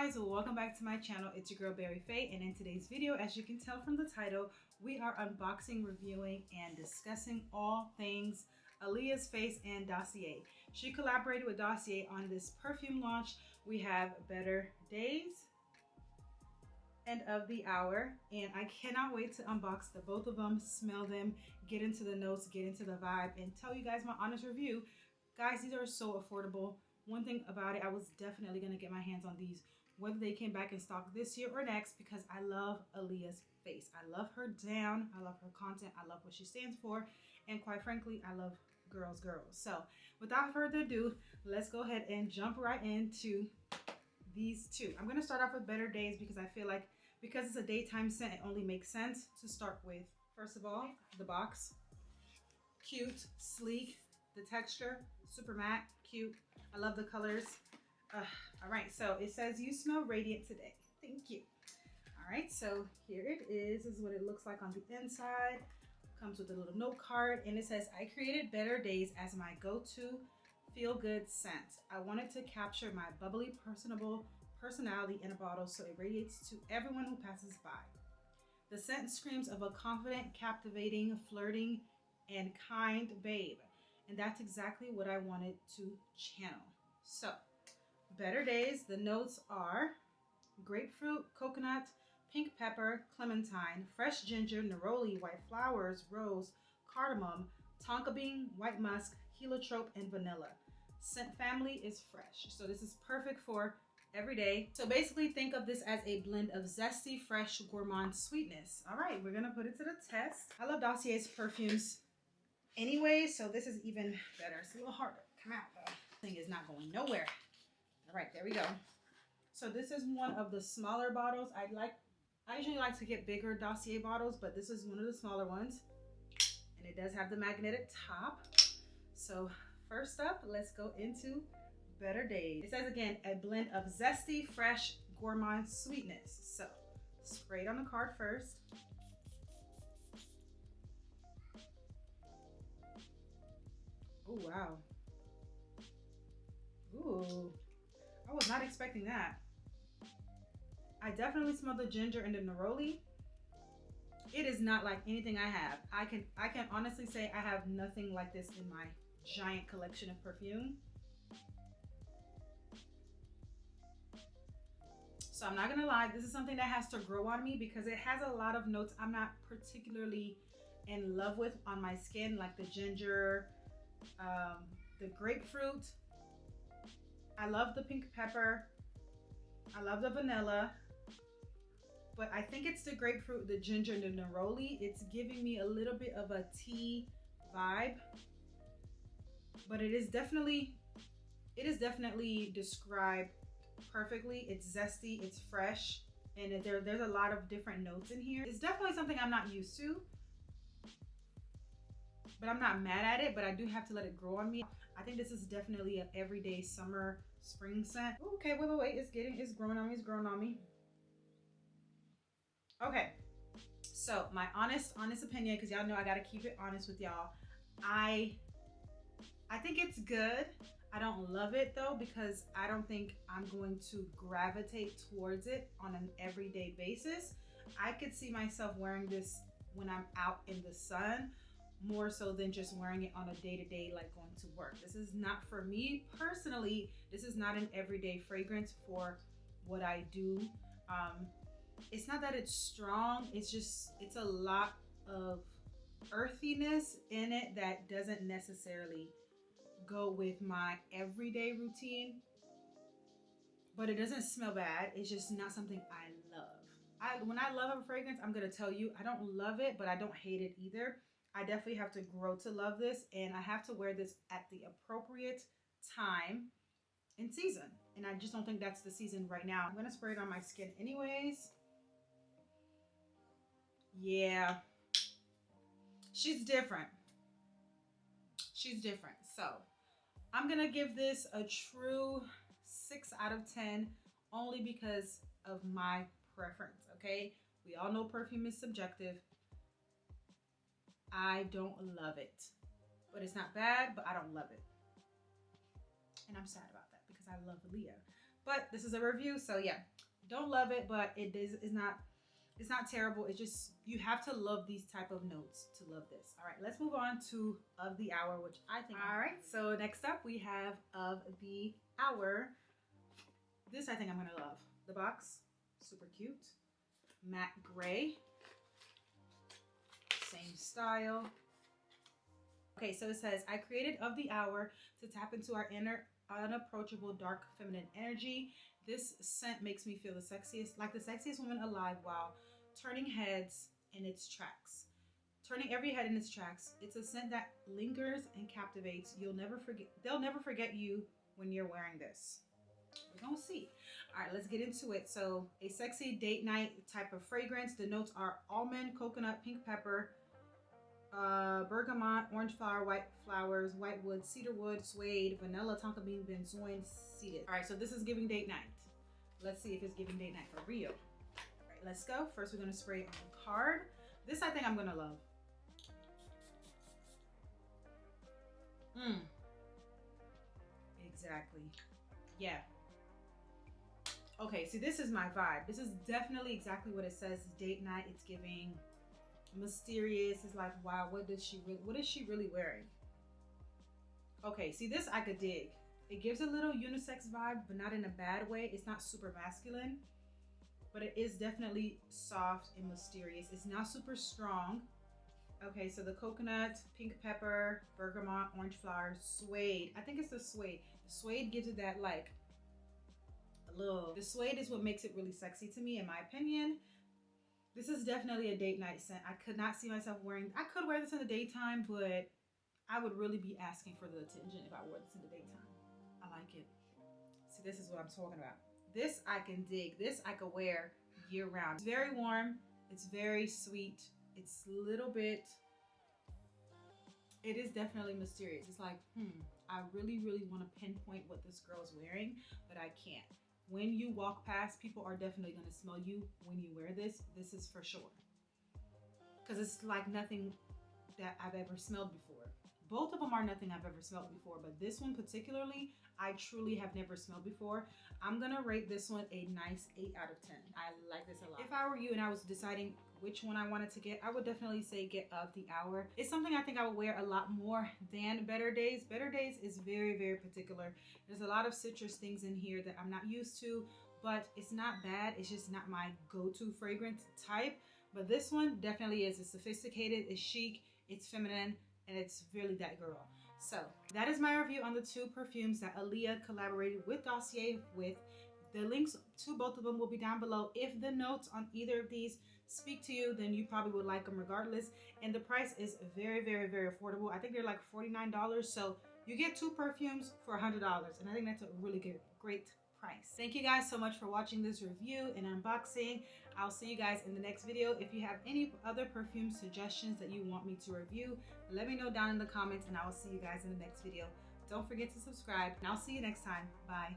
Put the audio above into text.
guys, welcome back to my channel. It's your girl BerryFae, and in today's video, as you can tell from the title, we are unboxing, reviewing, and discussing all things Allyiah's Face and Dossier. She collaborated with Dossier on this perfume launch. We have Better Days and Of the Hour, and I cannot wait to unbox the both of them, smell them, get into the notes, get into the vibe, and tell you guys my honest review. Guys, these are so affordable. One thing about it, I was definitely going to get my hands on these, whether they came back in stock this year or next, because I love Allyiah's Face. I love her down. I love her content. I love what she stands for. And quite frankly, I love girls. So without further ado, let's go ahead and jump right into these two. I'm going to start off with Better Days because I feel like because it's a daytime scent, it only makes sense to start with. First of all, the box. Cute, sleek. The texture, super matte, cute. I love the colors. All right, so it says, "You smell radiant today." Thank you. All right, so here it is. This is what it looks like on the inside. Comes with a little note card, and it says, "I created Better Days as my go-to feel-good scent. I wanted to capture my bubbly, personable personality in a bottle so it radiates to everyone who passes by. The scent screams of a confident, captivating, flirting, and kind babe. And that's exactly what I wanted to channel." So, Better Days, the notes are grapefruit, coconut, pink pepper, clementine, fresh ginger, neroli, white flowers, rose, cardamom, tonka bean, white musk, heliotrope, and vanilla. Scent family is fresh. So this is perfect for every day. So basically think of this as a blend of zesty, fresh, gourmand sweetness. All right, we're gonna put it to the test. I love Dossier's perfumes anyway, so this is even better. It's a little harder. Come out though. Thing is not going nowhere. All right, there we go. So this is one of the smaller bottles. I usually like to get bigger Dossier bottles, but this is one of the smaller ones. And it does have the magnetic top. So first up, let's go into Better Days. It says again, a blend of zesty, fresh, gourmand sweetness. So spray it on the card first. Oh, wow. Ooh, I was not expecting that. I definitely smell the ginger and the neroli. It is not like anything I have. I can honestly say I have nothing like this in my giant collection of perfume. So I'm not gonna lie, this is something that has to grow on me because it has a lot of notes I'm not particularly in love with on my skin, like the ginger, the grapefruit. I love the pink pepper. I love the vanilla, but I think it's the grapefruit, the ginger, and the neroli. It's giving me a little bit of a tea vibe, but it is definitely described perfectly. It's zesty, it's fresh, and there's a lot of different notes in here. It's definitely something I'm not used to, but I'm not mad at it, but I do have to let it grow on me. I think this is definitely an everyday summer, spring scent. Ooh, okay, wait, it's growing on me, Okay, so my honest opinion, because y'all know I gotta keep it honest with y'all. I think it's good. I don't love it though, because I don't think I'm going to gravitate towards it on an everyday basis. I could see myself wearing this when I'm out in the sun, more so than just wearing it on a day-to-day, like going to work. This is not for me personally. This is not an everyday fragrance for what I do. It's not that it's strong, it's a lot of earthiness in it that doesn't necessarily go with my everyday routine, but it doesn't smell bad. It's just not something I love. When I love a fragrance, I'm gonna tell you, I don't love it, but I don't hate it either. I definitely have to grow to love this, and I have to wear this at the appropriate time and season. And I just don't think that's the season right now. I'm gonna spray it on my skin anyways. Yeah, she's different. So I'm gonna give this a true 6 out of 10, only because of my preference, okay? We all know perfume is subjective. I don't love it, but it's not bad, but I don't love it. And I'm sad about that because I love Allyiah. But this is a review, so yeah, don't love it, but it's not terrible. It's just, you have to love these type of notes to love this. All right, let's move on to Of the Hour, which I think. All right, so next up we have Of the Hour. This I think I'm gonna love. The box, super cute, matte gray, same style. Okay, so it says, I created Of the Hour to tap into our inner unapproachable dark feminine energy. This scent makes me feel the sexiest, like the sexiest woman alive, while turning heads in its tracks. Turning every head in its tracks. It's a scent that lingers and captivates. They'll never forget you when you're wearing this. We're gonna see. All right, let's get into it. So, a sexy date night type of fragrance. The notes are almond, coconut, pink pepper, bergamot, orange flower, white flowers, white wood, cedar wood, suede, vanilla, tonka bean, benzoin, seeded. All right, so this is giving date night. Let's see if it's giving date night for real. All right, let's go. First, we're gonna spray on the card. This I think I'm gonna love. Exactly. Yeah. Okay, see, this is my vibe. This is definitely exactly what it says. Date night. It's giving mysterious. It's like, wow, what is she really wearing? Okay, see, this I could dig. It gives a little unisex vibe, but not in a bad way. It's not super masculine, but it is definitely soft and mysterious. It's not super strong. Okay, so the coconut, pink pepper, bergamot, orange flowers, suede. I think it's the suede. The suede gives it that like a little, the suede is what makes it really sexy to me, in my opinion. This is definitely a date night scent. I could not see myself wearing, I could wear this in the daytime, but I would really be asking for the attention if I wore this in the daytime. I like it. See, this is what I'm talking about. This I can dig. This I could wear year round. It's very warm. It's very sweet. It's a little bit, it is definitely mysterious. It's like, I really, really want to pinpoint what this girl's wearing, but I can't. When you walk past, people are definitely going to smell you when you wear this. This is for sure. Because it's like nothing that I've ever smelled before. Both of them are nothing I've ever smelled before, but this one particularly, I truly have never smelled before. I'm gonna rate this one a nice 8 out of 10. I like this a lot. If I were you and I was deciding which one I wanted to get, I would definitely say get Of the Hour. It's something I think I would wear a lot more than Better Days. Better Days is very, very particular. There's a lot of citrus things in here that I'm not used to, but it's not bad. It's just not my go-to fragrance type. But this one definitely is. It's sophisticated, it's chic, it's feminine, and it's really that girl. So that is my review on the 2 perfumes that Allyiah collaborated with Dossier with. The links to both of them will be down below. If the notes on either of these speak to you, then you probably would like them regardless. And the price is very, very, very affordable. I think they're like $49. So you get 2 perfumes for $100. And I think that's a really great price. Thank you guys so much for watching this review and unboxing. I'll see you guys in the next video. If you have any other perfume suggestions that you want me to review, let me know down in the comments and I will see you guys in the next video. Don't forget to subscribe and I'll see you next time. Bye.